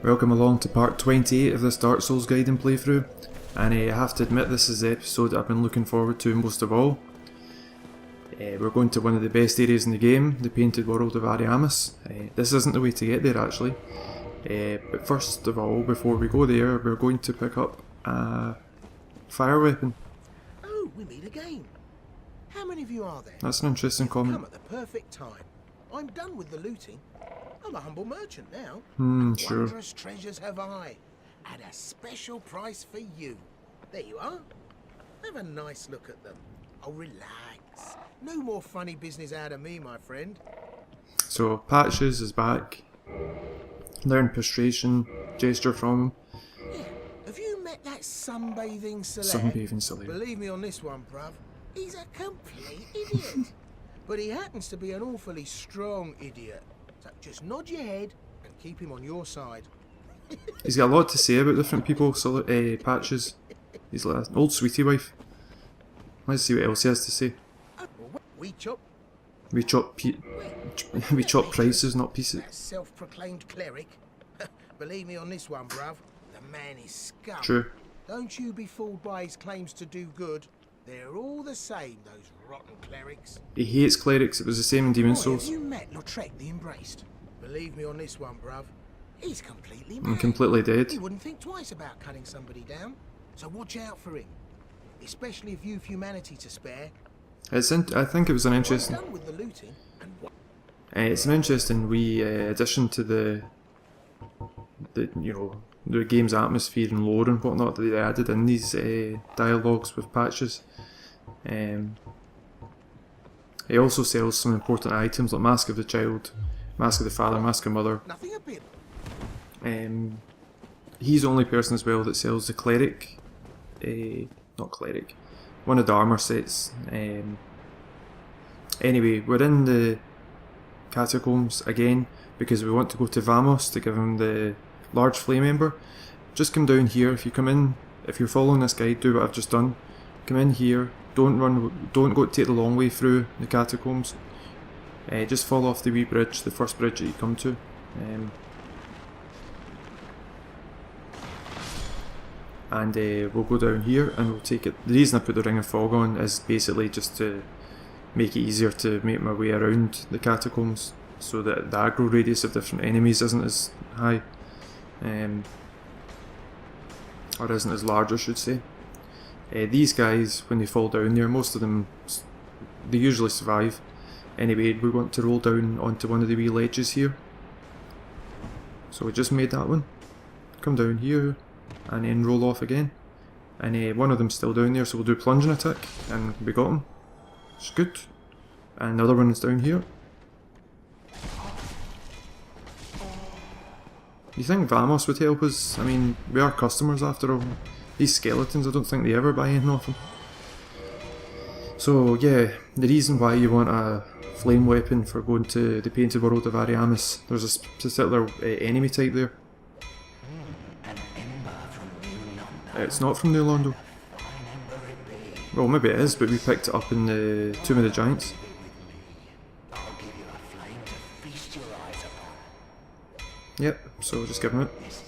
Welcome along to part 28 of this Dark Souls guiding playthrough, and I have to admit this is the episode I've been looking forward to most of all. We're going to one of the best areas in the game, the Painted World of Ariamis. This isn't the way to get there actually, but first of all, before we go there, we're going to pick up a fire weapon. Oh, we meet again. How many of you are there? That's an interesting comment. Come at the perfect time. I'm done with the looting. I'm a humble merchant now. Sure. Wondrous treasures have I, at a special price for you. There you are. Have a nice look at them. Oh, relax. No more funny business out of me, my friend. So, Patches is back. Learn prostration, gesture from him. Yeah. Have you met that sunbathing celeb? Sunbathing celeb. Believe me on this one, bruv. He's a complete idiot. But he happens to be an awfully strong idiot. So just nod your head and keep him on your side. He's got a lot to say about different people, so, Patches. He's like an old sweetie wife. Let's see what else he has to say. We chop prices, not pieces. That self-proclaimed cleric. Believe me on this one, bruv. The man is scum. True. Don't you be fooled by his claims to do good. They're all the same, those rotten clerics. He hates clerics, it was the same in Demon Souls. Have you met Nodrog the Embraced? Believe me on this one, bruv. He's completely mad. And completely dead. He wouldn't think twice about cutting somebody down. So watch out for him. Especially if you've humanity to spare. I think it was an interesting... Done with the looting and what? It's an interesting wee addition to the game's atmosphere and lore and whatnot that they added in these dialogues with Patches. He also sells some important items like Mask of the Child, Mask of the Father, Mask of Mother. Nothing a bit. He's the only person as well that sells the cleric, one of the armour sets. Anyway, we're in the catacombs again because we want to go to Vamos to give him the large flame ember. Just come down here. If you come in, if you're following this guide, do what I've just done. Come in here. Don't go take the long way through the catacombs. Just fall off the wee bridge, the first bridge that you come to. And we'll go down here and we'll take it. The reason I put the ring of fog on is basically just to make it easier to make my way around the catacombs so that the aggro radius of different enemies isn't as high. Or isn't as large, I should say. These guys, when they fall down there, most of them, they usually survive. Anyway, we want to roll down onto one of the wee ledges here. So we just made that one. Come down here, and then roll off again. And one of them's still down there, so we'll do plunging attack, and we got him. It's good. And the other one is down here. You think Vamos would help us? I mean, we are customers after all. These skeletons, I don't think they ever buy anything off them. So yeah, the reason why you want a flame weapon for going to the Painted World of Ariamis, there's a particular enemy type there. An ember from New Londo. It's not from New Londo. Well, maybe it is, but we picked it up in the Tomb of the Giants. I'll give you a flame to feast your eyes upon. Yep, so we'll just give him it. Yes,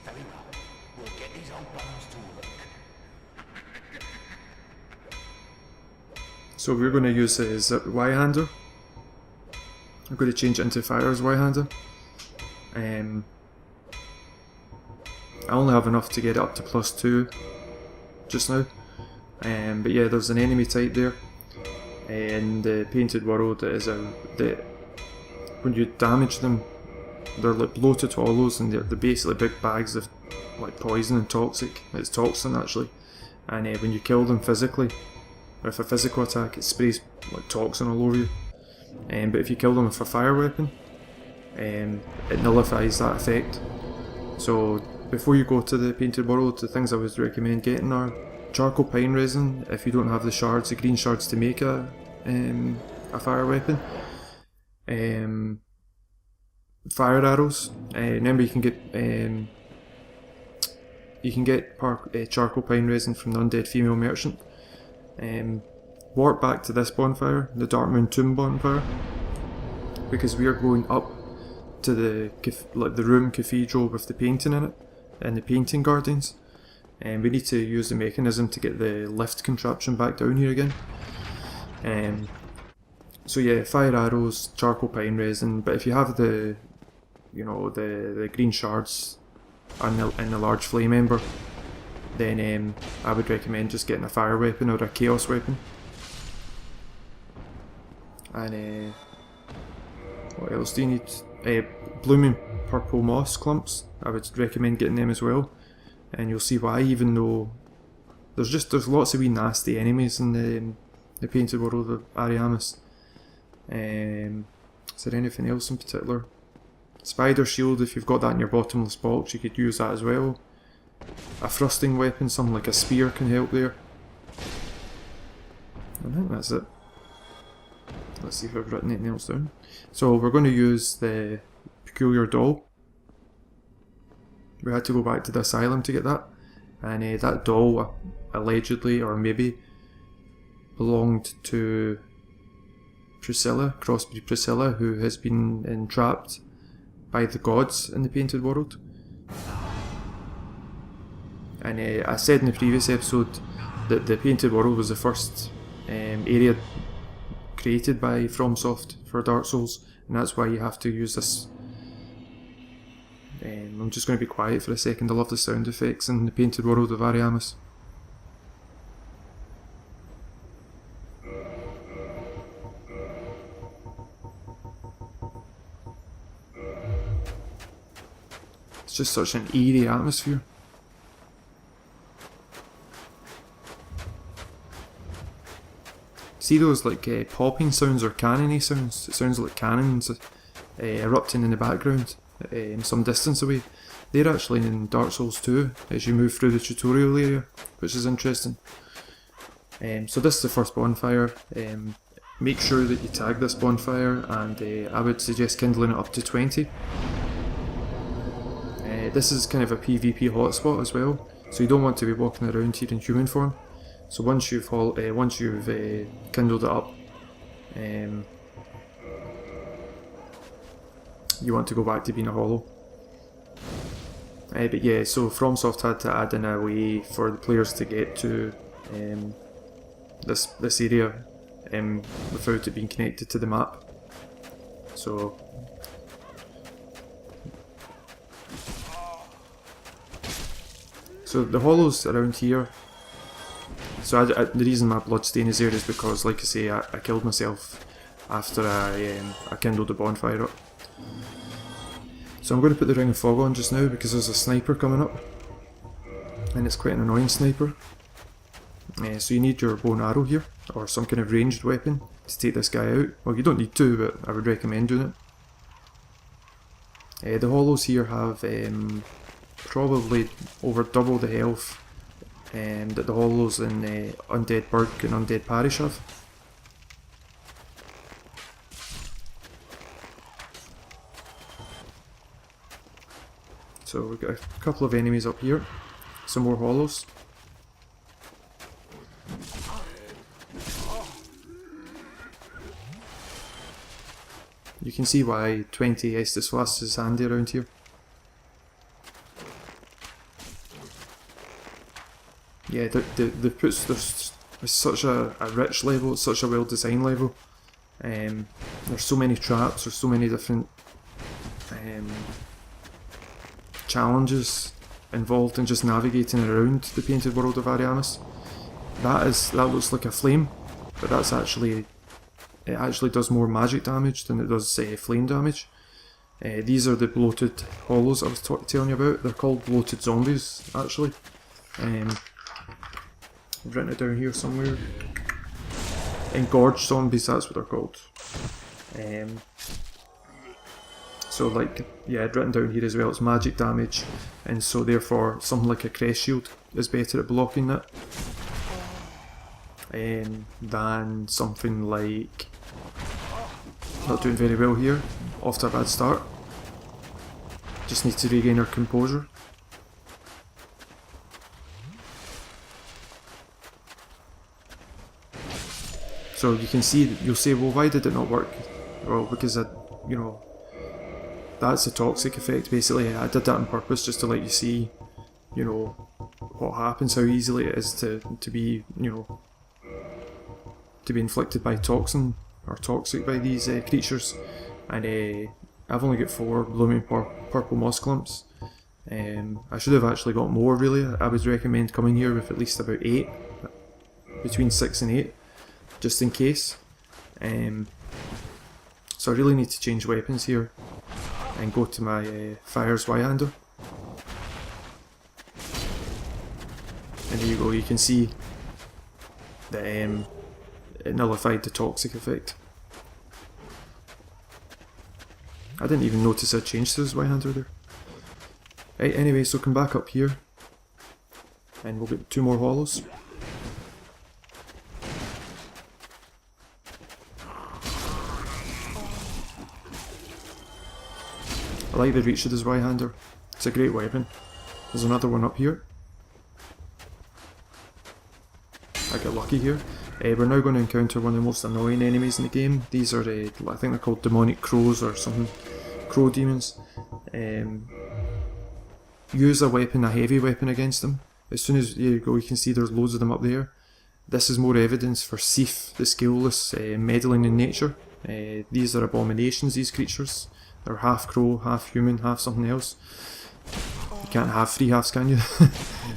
very well. We'll get these old bones to work. So we're going to use his Zweihander. I'm going to change it into Fire Zweihander. I only have enough to get it up to +2 just now. But yeah, there's an enemy type there in the Painted World that when you damage them, they're like bloated hollows and they're basically big bags of like poison and toxic. It's toxin actually, and when you kill them physically with a physical attack, it sprays like toxin all over you. But if you kill them with a fire weapon, it nullifies that effect. So before you go to the Painted World, the things I would recommend getting are charcoal pine resin if you don't have the shards, the green shards to make a fire weapon. Fire arrows. Remember, you can get charcoal pine resin from the undead female merchant. Warp back to this bonfire, the Dark Moon Tomb bonfire, because we are going up to the like the room cathedral with the painting in it and the painting guardians, and we need to use the mechanism to get the lift contraption back down here again. So yeah, fire arrows, charcoal pine resin, but if you have the, you know, the green shards and the large flame ember, then I would recommend just getting a fire weapon or a chaos weapon. And what else do you need? Blooming purple moss clumps. I would recommend getting them as well, and you'll see why. Even though there's lots of wee nasty enemies in the Painted World of Ariamis. Is there anything else in particular? Spider shield, if you've got that in your bottomless box, you could use that as well. A thrusting weapon, something like a spear, can help there. I think that's it. Let's see if I've written anything else down. So we're going to use the peculiar doll. We had to go back to the asylum to get that, and that doll allegedly, or maybe, belonged to Priscilla, crossbreed Priscilla, who has been entrapped by the gods in the Painted World. And I said in the previous episode that the Painted World was the first area created by FromSoft for Dark Souls, and that's why you have to use this. I'm just going to be quiet for a second. I love the sound effects in the Painted World of Ariamis. It's just such an eerie atmosphere. See those like popping sounds or cannony sounds? It sounds like cannons erupting in the background some distance away. They're actually in Dark Souls 2 as you move through the tutorial area, which is interesting. So this is the first bonfire. Make sure that you tag this bonfire, and I would suggest kindling it up to 20. This is kind of a PvP hotspot as well, so you don't want to be walking around here in human form. So once you've kindled it up, you want to go back to being a hollow. But yeah, so FromSoft had to add in a way for the players to get to this area without it being connected to the map. So the hollows around here. So the reason my bloodstain is there is because, like I say, I killed myself after I kindled the bonfire up. So I'm going to put the Ring of Fog on just now because there's a sniper coming up, and it's quite an annoying sniper. So you need your bow and arrow here, or some kind of ranged weapon to take this guy out. Well, you don't need to, but I would recommend doing it. The hollows here have probably over double the health that the hollows in Undead Burg and Undead Parish have. So we've got a couple of enemies up here, some more hollows. You can see why 20 Estus Flasks is handy around here. Yeah, there's such a rich level, it's such a well designed level. There's so many traps, there's so many different challenges involved in just navigating around the Painted World of Ariamis. That looks like a flame, but it actually does more magic damage than it does flame damage. These are the bloated hollows I was telling you about. They're called bloated zombies, actually. I've written it down here somewhere. Engorged zombies, that's what they're called. So like, yeah, I'd written down here as well, it's magic damage, and so therefore something like a crest shield is better at blocking that than something like, not doing very well here, off to a bad start. Just need to regain our composure. So you can see, you'll say, well, why did it not work? Well, because that's the toxic effect basically. I did that on purpose just to let you see, you know, what happens, how easily it is to be, you know, to be inflicted by toxin or toxic by these creatures. And I've only got 4 blooming purple moss clumps. I should have actually got more really. I would recommend coming here with at least about 8, between 6 and 8, just in case. So I really need to change weapons here and go to my fire Zweihander. And there you go, you can see that it nullified the toxic effect. I didn't even notice I changed to the Zweihander there. Right, anyway, so come back up here and we'll get 2 more hollows. I like the reach of the Zweihander, it's a great weapon. There's another one up here. I got lucky here. We're now going to encounter one of the most annoying enemies in the game. These are, I think they're called demonic crows or something. Crow demons. Use a weapon, a heavy weapon against them. As soon as you go, you can see there's loads of them up there. This is more evidence for Seath, the scaleless, meddling in nature. These are abominations, these creatures. They're half crow, half human, half something else. You can't have 3 halves, can you?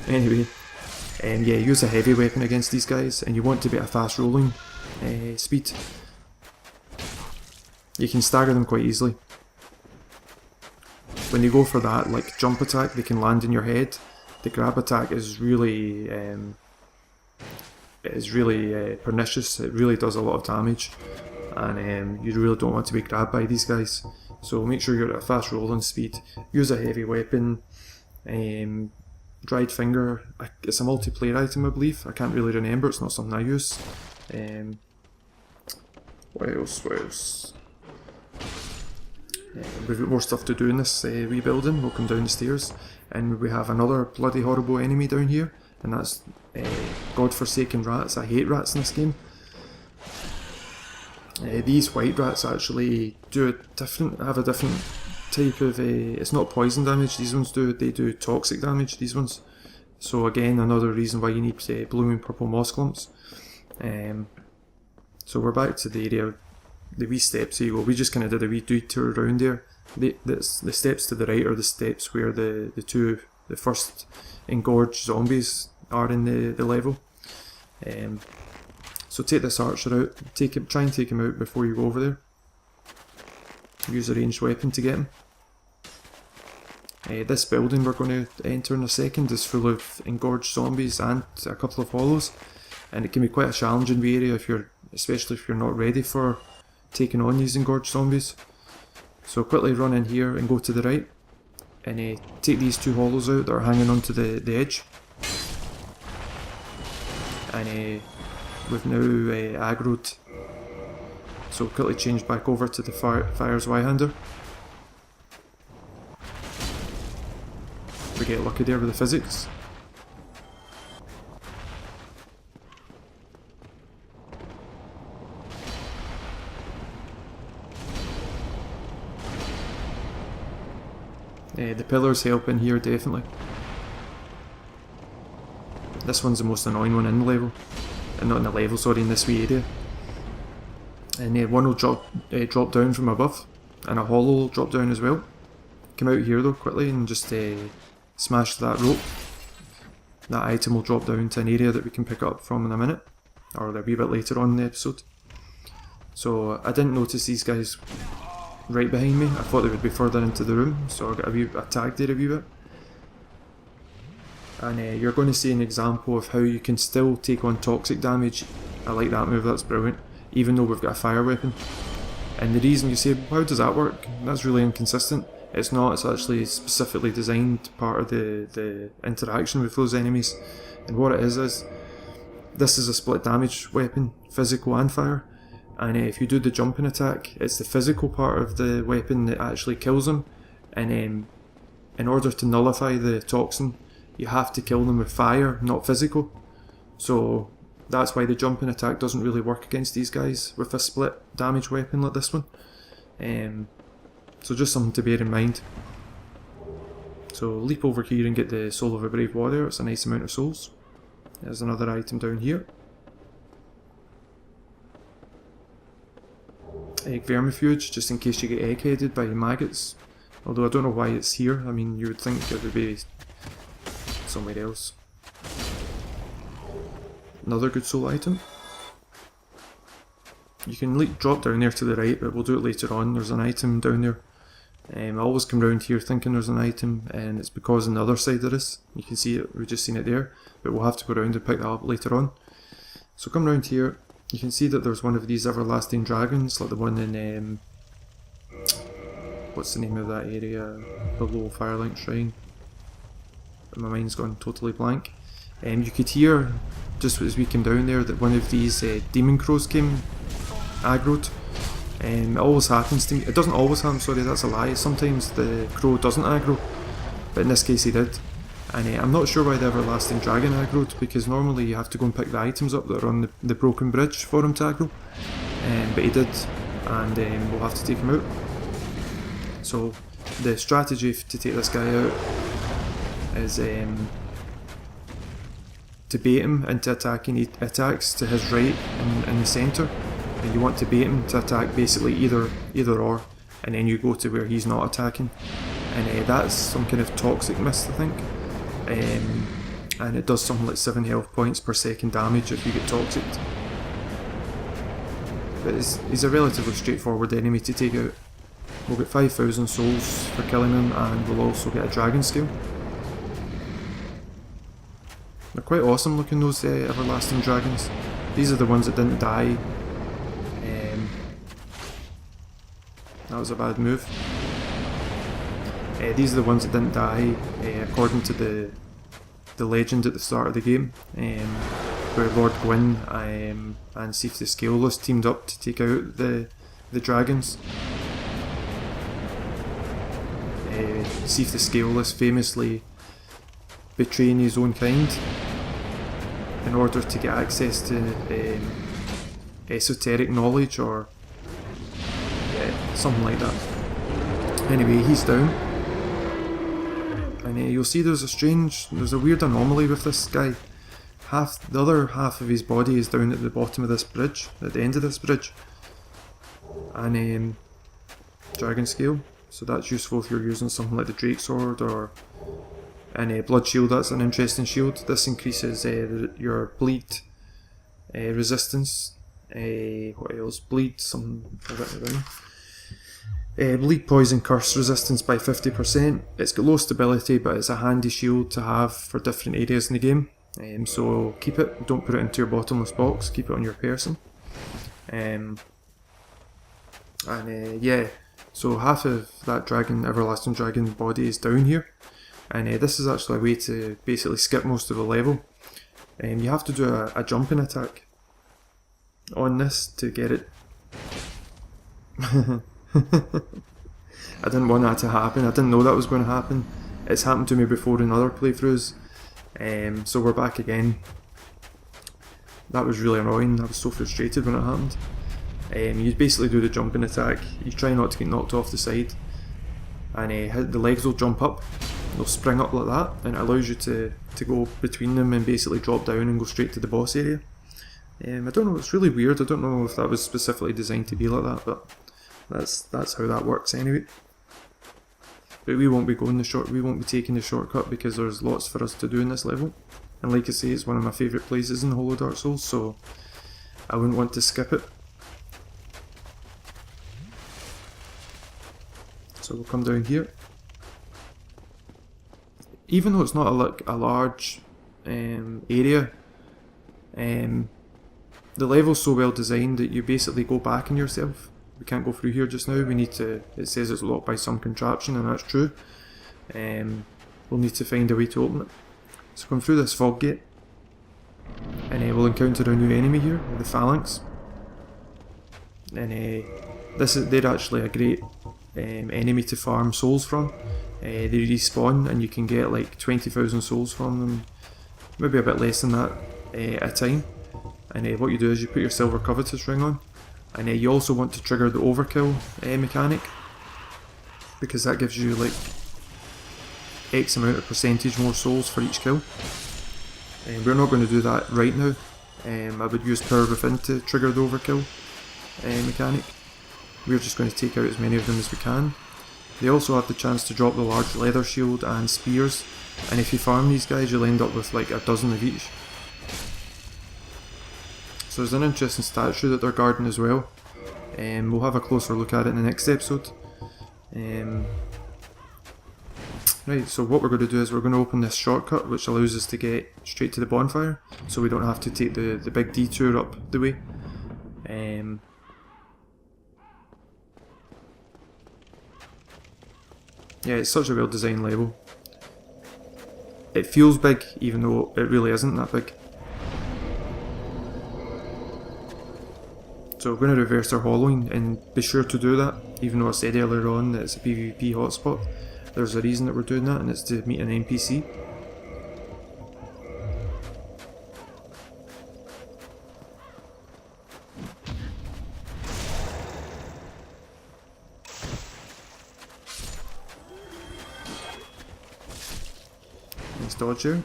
Anyway. Yeah, use a heavy weapon against these guys, and you want to be at a fast rolling speed. You can stagger them quite easily. When you go for that like jump attack, they can land in your head. The grab attack is really pernicious. It really does a lot of damage, and you really don't want to be grabbed by these guys. So make sure you're at a fast rolling speed. Use a heavy weapon. Dried finger, it's a multiplayer item I believe, I can't really remember, it's not something I use. What else? We've got more stuff to do in this rebuilding. We'll come down the stairs and we have another bloody horrible enemy down here, and that's godforsaken rats. I hate rats in this game. These white rats actually have a different type of, it's not poison damage these ones do, they do toxic damage, these ones. So again, another reason why you need blooming purple moss clumps. So we're back to the area, the wee steps. Here you go, we just kind of did a wee detour around there. The steps to the right are the steps where the first engorged zombies are in the level. So take this archer out, try and take him out before you go over there. Use a ranged weapon to get him. This building we're going to enter in a second is full of engorged zombies and a couple of hollows, and it can be quite a challenging area especially if you're not ready for taking on these engorged zombies. So quickly run in here and go to the right, and take these 2 hollows out that are hanging onto the edge. And we've now aggroed. So quickly change back over to the fire Zweihander. We get lucky there with the physics. The pillars help in here definitely. This one's the most annoying one in the level. Not in the level, sorry, in this wee area. And one will drop down from above, and a hollow will drop down as well. Come out here though quickly and just smash that rope. That item will drop down to an area that we can pick up from in a minute, or a wee bit later on in the episode. So I didn't notice these guys right behind me. I thought they would be further into the room, so I got a tag there a wee bit. And you're going to see an example of how you can still take on toxic damage. I like that move, that's brilliant, even though we've got a fire weapon. And the reason you say, how does that work? That's really inconsistent. It's not, it's actually specifically designed part of the interaction with those enemies. And what it is this is a split damage weapon, physical and fire. And if you do the jumping attack, it's the physical part of the weapon that actually kills them. And in order to nullify the toxin, you have to kill them with fire, not physical. So that's why the jumping attack doesn't really work against these guys with a split damage weapon like this one. So just something to bear in mind. So leap over here and get the Soul of a Brave Warrior. It's a nice amount of souls. There's another item down here. Egg vermifuge, just in case you get egg-headed by maggots. Although I don't know why it's here. I mean, you would think it would be somewhere else. Another good soul item. You can drop down there to the right, but we'll do it later on. There's an item down there. I always come round here thinking there's an item, and it's because on the other side there is. You can see it, we've just seen it there, but we'll have to go around and pick that up later on. So come round here, you can see that there's one of these everlasting dragons, like the one in, what's the name of that area below Firelight Shrine? My mind's gone totally blank. You could hear, just as we came down there, that one of these demon crows came aggroed. It always happens to me. It doesn't always happen, sorry, that's a lie. Sometimes the crow doesn't aggro, but in this case he did. And I'm not sure why the everlasting dragon aggroed, because normally you have to go and pick the items up that are on the broken bridge for him to aggro. But he did, and we'll have to take him out. So the strategy to take this guy out is to bait him into attacking. He attacks to his right in the centre. And you want to bait him to attack basically either or, and then you go to where he's not attacking, and that's some kind of toxic mist, I think, and it does something like 7 health points per second damage if you get toxic. But he's a relatively straightforward enemy to take out. We'll get 5,000 souls for killing him, and we'll also get a dragon scale. They're quite awesome looking, those everlasting dragons. These are the ones that didn't die. That was a bad move. These are the ones that didn't die, according to the legend at the start of the game, where Lord Gwyn and Sif the Scaleless teamed up to take out the dragons. Sif the Scaleless famously betraying his own kind in order to get access to esoteric knowledge, or something like that. Anyway, he's down, and you'll see there's a weird anomaly with this guy. The other half of his body is down at the bottom of this bridge, at the end of this bridge, and dragon scale, so that's useful if you're using something like the Drake Sword or a blood shield. That's an interesting shield. This increases your bleed resistance. What else? Bleed, something I've written it down. Bleed poison curse resistance by 50%. It's got low stability, but it's a handy shield to have for different areas in the game. So keep it, don't put it into your bottomless box, keep it on your person. Yeah, so half of that everlasting dragon body is down here, and this is actually a way to basically skip most of the level. You have to do a jumping attack on this to get it. I didn't want that to happen. I didn't know that was going to happen. It's happened to me before in other playthroughs. So we're back again. That was really annoying. I was so frustrated when it happened. You basically do the jumping attack. You try not to get knocked off the side, and the legs will jump up. They'll spring up like that, and it allows you to go between them and basically drop down and go straight to the boss area. I don't know, it's really weird. I don't know if that was specifically designed to be like that, but that's how that works anyway. But we won't be taking the shortcut, because there's lots for us to do in this level. And like I say, it's one of my favourite places in the whole of Dark Souls, so I wouldn't want to skip it. So we'll come down here. Even though it's not a large area, the level's so well designed that you basically go back in yourself. We can't go through here just now. It says it's locked by some contraption, and that's true. We'll need to find a way to open it. So come through this fog gate, and we'll encounter a new enemy here, the Phalanx. And they're actually a great enemy to farm souls from. They respawn, and you can get like 20,000 souls from them, maybe a bit less than that at a time. And what you do is you put your silver covetous ring on, and you also want to trigger the overkill mechanic. because that gives you like X amount of percentage more souls for each kill. And we're not going to do that right now. I would use power within to trigger the overkill mechanic. We're just going to take out as many of them as we can. They also have the chance to drop the large leather shield and spears, and if you farm these guys you'll end up with like a dozen of each. So there's an interesting statue that they're guarding as well. We'll have a closer look at it in the next episode. Right, so what we're going to do is we're going to open this shortcut which allows us to get straight to the bonfire, so we don't have to take the big detour up the way. Yeah, it's such a well designed level. It feels big even though it really isn't that big. So we're going to reverse our hollowing, and be sure to do that, even though I said earlier on that it's a PvP hotspot. There's a reason that we're doing that, and it's to meet an NPC. Nice dodge here.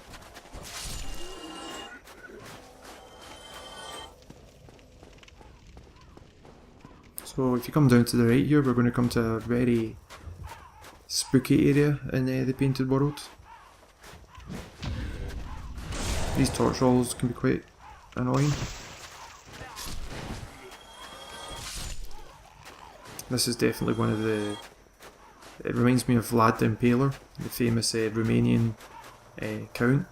So if you come down to the right here, we're going to come to a very spooky area in the Painted World. These torch rolls can be quite annoying. This is definitely one of the... It reminds me of Vlad the Impaler, the famous Romanian count.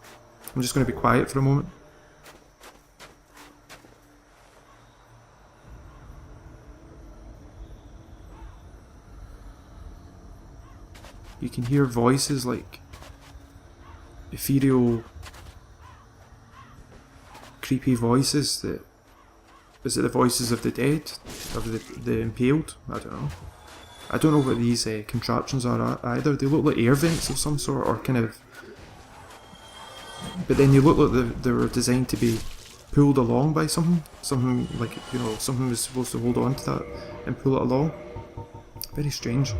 I'm just going to be quiet for a moment. You can hear voices like ethereal, creepy voices that... Is it the voices of the dead? Of the impaled? I don't know. I don't know what these contraptions are either. They look like air vents of some sort, or kind of... But then they look like they were designed to be pulled along by something. Something like, you know, something was supposed to hold on to that and pull it along. Very strange.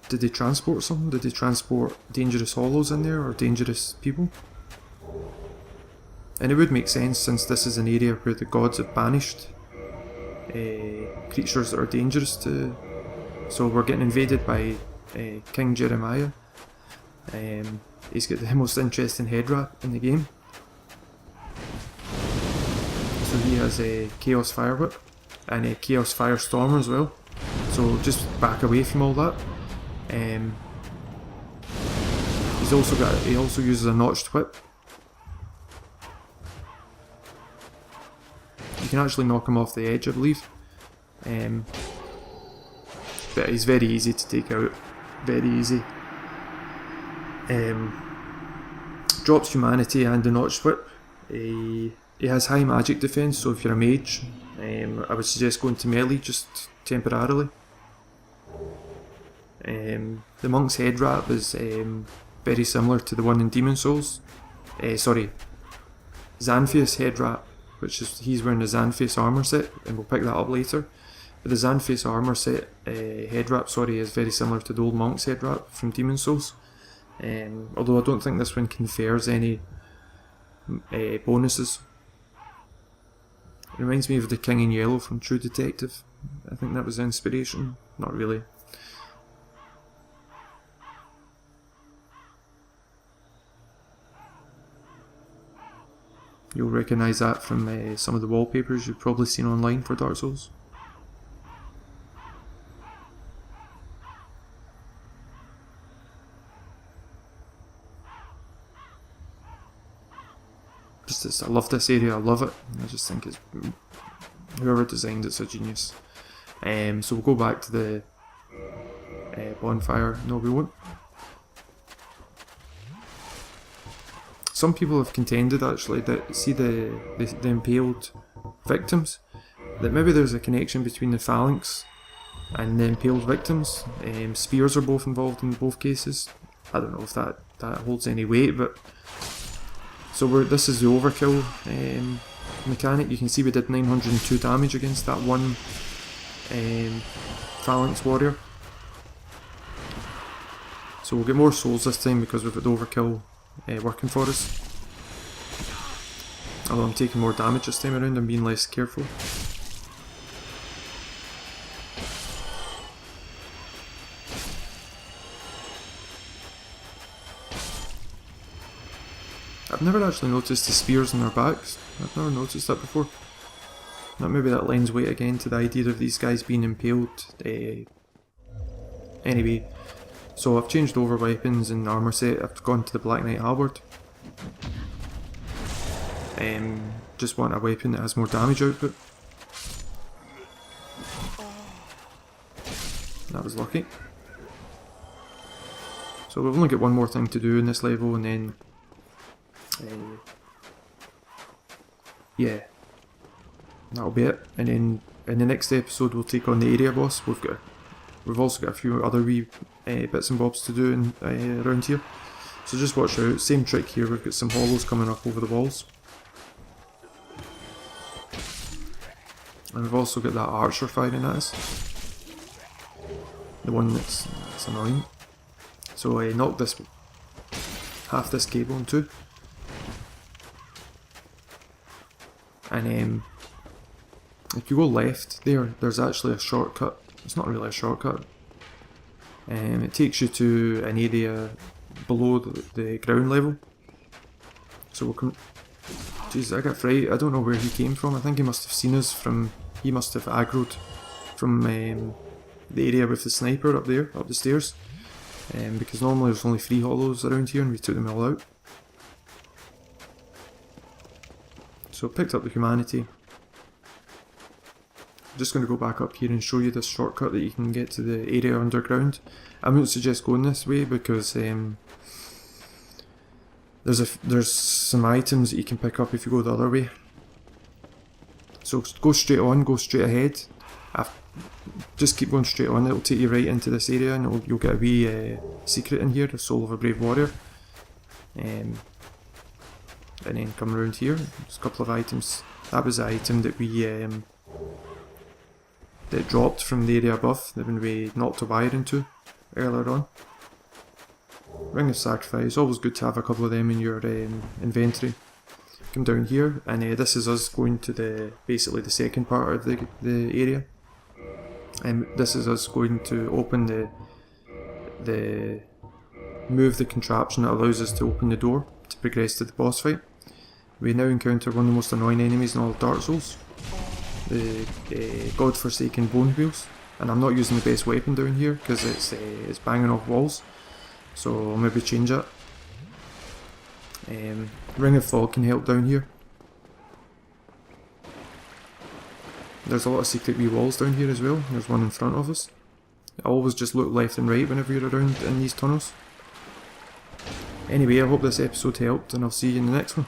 Did they transport something? Did they transport dangerous hollows in there, or dangerous people? And it would make sense, since this is an area where the gods have banished creatures that are dangerous to... So we're getting invaded by King Jeremiah. He's got the most interesting head wrap in the game. So he has a Chaos Fire Whip and a Chaos Firestorm as well. So just back away from all that. He also uses a notched whip. You can actually knock him off the edge, I believe. But he's very easy to take out. Very easy. Drops humanity and the notched whip. He has high magic defense, so if you're a mage, I would suggest going to melee just temporarily. The monk's head wrap is very similar to the one in Demon Souls. Xantheus head wrap, which is, he's wearing the Xantheus armor set, and we'll pick that up later. But the Xantheus armor set head wrap, is very similar to the old monk's head wrap from Demon Souls. Although I don't think this one confers any bonuses. It reminds me of the King in Yellow from True Detective. I think that was the inspiration. Not really. You'll recognise that from some of the wallpapers you've probably seen online for Dark Souls. I love this area, I love it. I just think it's... Whoever designed it's a genius. So we'll go back to the bonfire. No, we won't. Some people have contended actually that, see the impaled victims, that maybe there's a connection between the phalanx and the impaled victims. Spears are both involved in both cases. I don't know if that holds any weight, but... So this is the overkill mechanic. You can see we did 902 damage against that one phalanx warrior. So we'll get more souls this time because we've got the overkill working for us. Although I'm taking more damage this time around, I'm being less careful. I've never actually noticed the spears on their backs. I've never noticed that before. Now maybe that lends weight again to the idea of these guys being impaled. Anyway, so I've changed over weapons and armour set. I've gone to the Black Knight Halberd. Just want a weapon that has more damage output. That was lucky. So we've only got one more thing to do in this level, and then yeah, that'll be it. And then in the next episode we'll take on the area boss. We've also got a few other wee bits and bobs to do around here. So just watch out. Same trick here. We've got some hollows coming up over the walls. And we've also got that archer firing at us. The one that's annoying. So knock half this cable in two. And if you go left there's actually a shortcut. It's not really a shortcut. It takes you to an area below the ground level. So we'll come... Jeez, I got fright. I don't know where he came from. I think he must have seen us from... He must have aggroed from the area with the sniper up there, up the stairs. Because normally there's only 3 hollows around here and we took them all out. So picked up the humanity. I'm just going to go back up here and show you this shortcut that you can get to the area underground. I wouldn't suggest going this way because there's some items that you can pick up if you go the other way. So go straight on, go straight ahead. Just keep going straight on, it'll take you right into this area and you'll get a wee secret in here, the soul of a brave warrior. And then come around here, there's a couple of items. That was the item that we that dropped from the area above, that when we knocked a wire into earlier on. Ring of Sacrifice, always good to have a couple of them in your inventory. Come down here, and this is us going to basically the second part of the area. And this is us going to open move the contraption that allows us to open the door to progress to the boss fight. We now encounter one of the most annoying enemies in all of Dark Souls, the godforsaken bone wheels. And I'm not using the best weapon down here because it's banging off walls, so I'll maybe change it. Ring of Fog can help down here. There's a lot of secret wee walls down here as well. There's one in front of us. Always just look left and right whenever you're around in these tunnels. Anyway, I hope this episode helped and I'll see you in the next one.